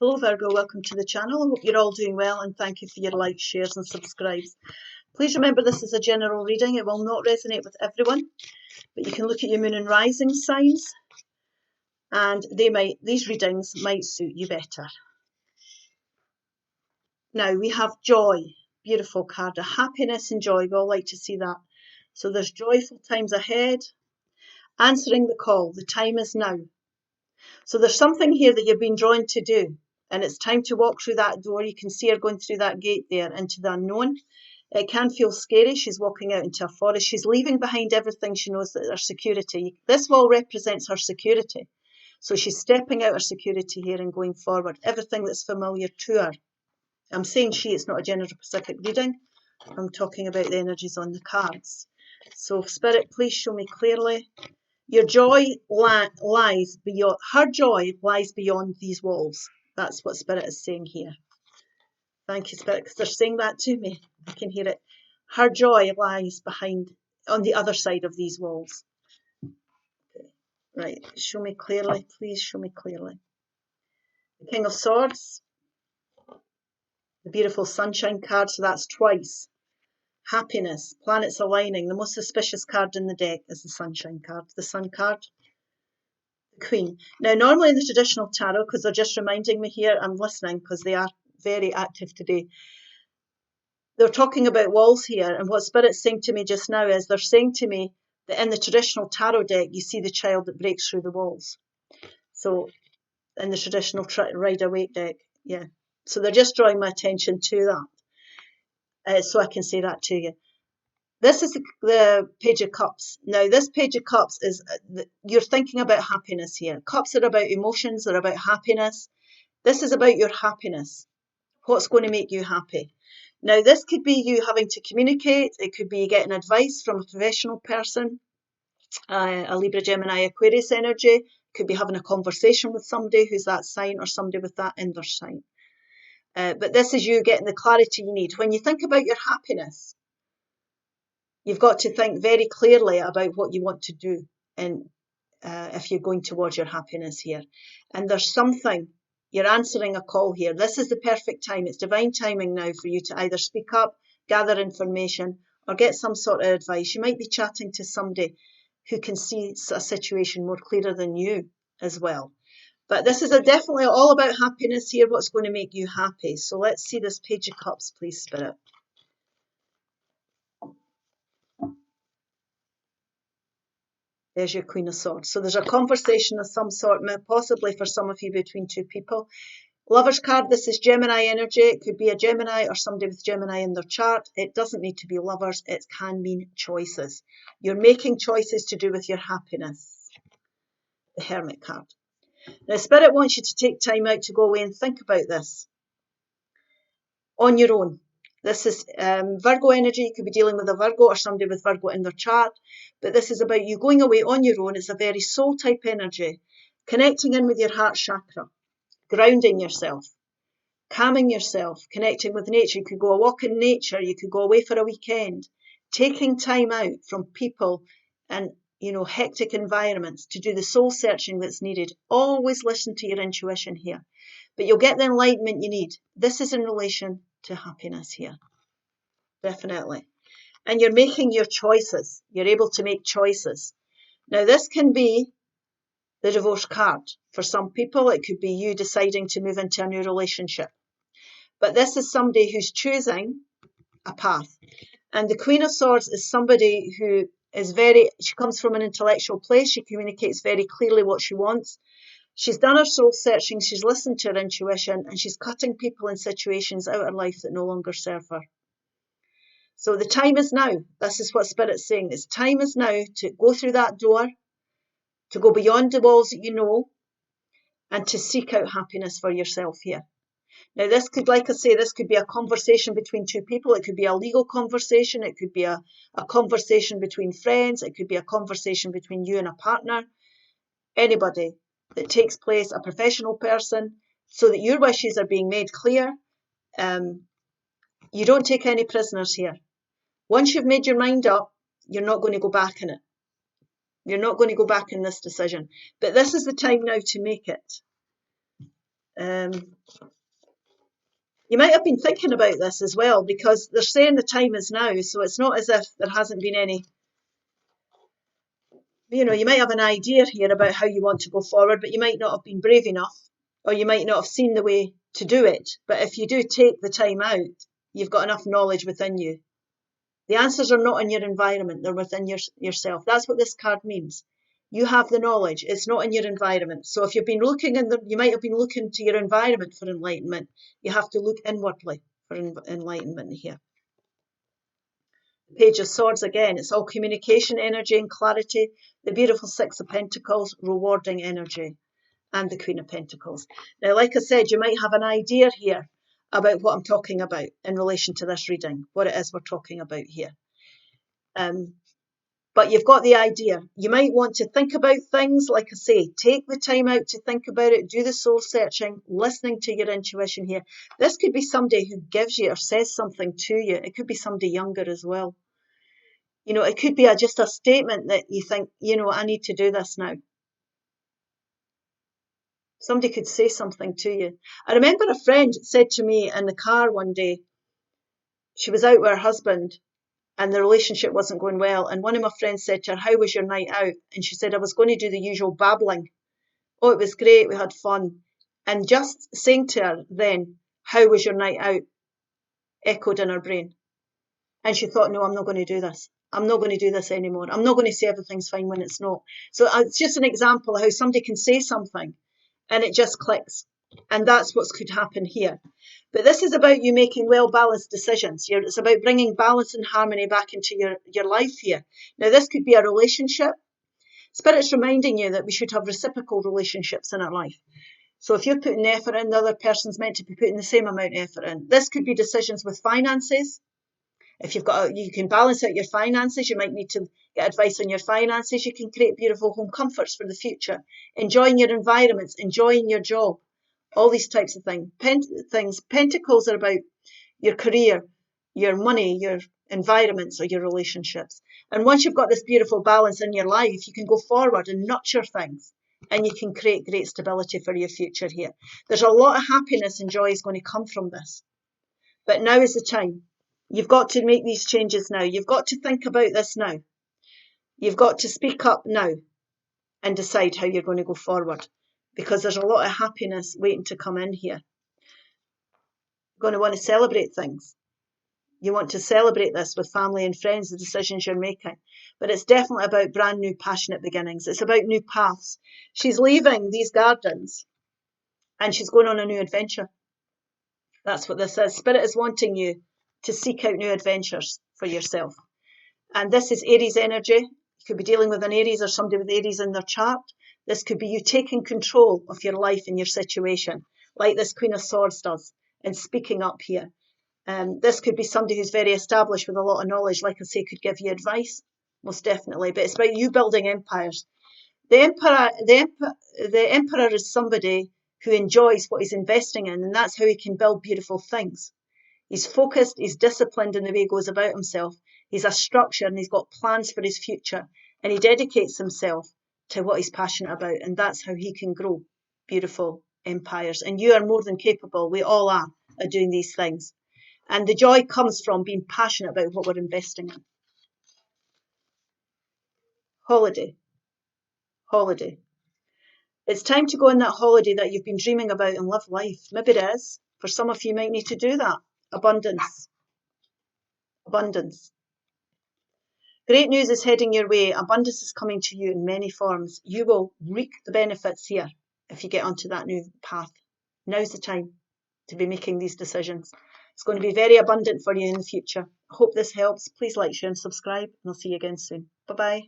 Hello Virgo, welcome to the channel. I hope you're all doing well and thank you for your likes, shares and subscribes. Please remember this is a general reading. It will not resonate with everyone, but you can look at your moon and rising signs and these readings might suit you better. Now we have joy, beautiful card, a happiness and joy. We all like to see that. So there's joyful times ahead, answering the call, the time is now. So there's something here that you've been drawn to do. And it's time to walk through that door. You can see her going through that gate there into the unknown. It can feel scary. She's walking out into a forest. She's leaving behind everything she knows that her security. This wall represents her security. So she's stepping out her security here and going forward. Everything that's familiar to her. I'm saying she, it's not a gender specific reading. I'm talking about the energies on the cards. So Spirit, please show me clearly. Your joy lies beyond, her joy lies beyond these walls. That's what Spirit is saying here. Thank you, Spirit, because they're saying that to me. I can hear it. Her joy lies behind, on the other side of these walls. Okay. Right, show me clearly. Please show me clearly. The King of Swords. The beautiful Sunshine card, so that's twice. Happiness, planets aligning. The most suspicious card in the deck is the Sunshine card, the Sun card. Queen. Now, normally in the traditional tarot, because they're just reminding me here, I'm listening because they are very active today. They're talking about walls here, and what Spirit's saying to me just now is they're saying to me that in the traditional tarot deck, you see the child that breaks through the walls. So, in the traditional Rider-Waite deck, yeah. So they're just drawing my attention to that, so I can say that to you. This is the Page of Cups. Now, this Page of Cups is, you're thinking about happiness here. Cups are about emotions, they're about happiness. This is about your happiness. What's going to make you happy? Now, this could be you having to communicate. It could be getting advice from a professional person, a Libra, Gemini, Aquarius energy. It could be having a conversation with somebody who's that sign or somebody with that in their sign. But this is you getting the clarity you need. When you think about your happiness, you've got to think very clearly about what you want to do and if you're going towards your happiness here. And there's something, you're answering a call here. This is the perfect time. It's divine timing now for you to either speak up, gather information, or get some sort of advice. You might be chatting to somebody who can see a situation more clearer than you as well. But this is definitely all about happiness here, what's going to make you happy. So let's see this Page of Cups, please, Spirit. There's your Queen of Swords. So there's a conversation of some sort, possibly for some of you between two people. Lover's card, this is Gemini energy. It could be a Gemini or somebody with Gemini in their chart. It doesn't need to be lovers. It can mean choices. You're making choices to do with your happiness. The Hermit card. Now, Spirit wants you to take time out to go away and think about this on your own. This is Virgo energy. You could be dealing with a Virgo or somebody with Virgo in their chart. But this is about you going away on your own. It's a very soul type energy. Connecting in with your heart chakra. Grounding yourself. Calming yourself. Connecting with nature. You could go a walk in nature. You could go away for a weekend. Taking time out from people and, hectic environments to do the soul searching that's needed. Always listen to your intuition here. But you'll get the enlightenment you need. This is in relation to happiness here. Definitely. And you're making your choices. You're able to make choices. Now, this can be the divorce card. For some people, it could be you deciding to move into a new relationship. But this is somebody who's choosing a path. And the Queen of Swords is somebody who is she comes from an intellectual place. She communicates very clearly what she wants. She's done her soul searching, she's listened to her intuition, and she's cutting people and situations out of her life that no longer serve her. So the time is now. This is what Spirit's saying. It's time is now to go through that door, to go beyond the walls that you know, and to seek out happiness for yourself here. Now, this could, like I say, this could be a conversation between two people. It could be a legal conversation. It could be a conversation between friends. It could be a conversation between you and a partner. Anybody that takes place, a professional person, so that your wishes are being made clear. You don't take any prisoners here. Once you've made your mind up, you're not going to go back in it. You're not going to go back in this decision. But this is the time now to make it. You might have been thinking about this as well, because they're saying the time is now, so it's not as if there hasn't been any. You might have an idea here about how you want to go forward, but you might not have been brave enough, or you might not have seen the way to do it. But if you do take the time out, you've got enough knowledge within you. The answers are not in your environment, they're within yourself. That's what this card means. You have the knowledge, it's not in your environment. So if you've been looking you might have been looking to your environment for enlightenment. You have to look inwardly for enlightenment here. Page of Swords again, it's all communication energy and clarity. The beautiful Six of Pentacles, rewarding energy, and the Queen of Pentacles. Now, like I said, you might have an idea here about what I'm talking about in relation to this reading, what it is we're talking about here. But you've got the idea. You might want to think about things, like I say, take the time out to think about it, do the soul searching, listening to your intuition here. This could be somebody who gives you or says something to you. It could be somebody younger as well. It could be just a statement that you think, I need to do this now. Somebody could say something to you. I remember a friend said to me in the car one day, she was out with her husband and the relationship wasn't going well. And one of my friends said to her, how was your night out? And she said, I was going to do the usual babbling. Oh, it was great. We had fun. And just saying to her then, how was your night out? Echoed in her brain. And she thought, no, I'm not going to do this. I'm not going to do this anymore. I'm not going to say everything's fine when it's not. So it's just an example of how somebody can say something and it just clicks. And that's what could happen here. But this is about you making well-balanced decisions. It's about bringing balance and harmony back into your life here. Now, this could be a relationship. Spirit's reminding you that we should have reciprocal relationships in our life. So if you're putting effort in, the other person's meant to be putting the same amount of effort in. This could be decisions with finances. If you can balance out your finances, you might need to get advice on your finances. You can create beautiful home comforts for the future, enjoying your environments, enjoying your job, all these types of things. Pentacles are about your career, your money, your environments, or your relationships. And once you've got this beautiful balance in your life, you can go forward and nurture things, and you can create great stability for your future here. There's a lot of happiness and joy is going to come from this. But now is the time. You've got to make these changes now. You've got to think about this now. You've got to speak up now and decide how you're going to go forward, because there's a lot of happiness waiting to come in here. You're going to want to celebrate things. You want to celebrate this with family and friends, the decisions you're making. But it's definitely about brand new passionate beginnings. It's about new paths. She's leaving these gardens and she's going on a new adventure. That's what this is. Spirit is wanting you to seek out new adventures for yourself. And this is Aries energy. You could be dealing with an Aries or somebody with Aries in their chart. This could be you taking control of your life and your situation, like this Queen of Swords does, and speaking up here. This could be somebody who's very established with a lot of knowledge, like I say, could give you advice, most definitely. But it's about you building empires. The emperor is somebody who enjoys what he's investing in, and that's how he can build beautiful things. He's focused, he's disciplined in the way he goes about himself. He's a structure and he's got plans for his future, and he dedicates himself to what he's passionate about, and that's how he can grow beautiful empires. And you are more than capable, we all are, of doing these things. And the joy comes from being passionate about what we're investing in. Holiday. It's time to go on that holiday that you've been dreaming about and live life. Maybe it is. For some of you, might need to do that. Abundance. Great news is heading your way. Abundance is coming to you in many forms. You will reap the benefits here if you get onto that new path. Now's the time to be making these decisions. It's going to be very abundant for you in the future. I hope this helps. Please like, share and subscribe, and I'll see you again soon. Bye-bye.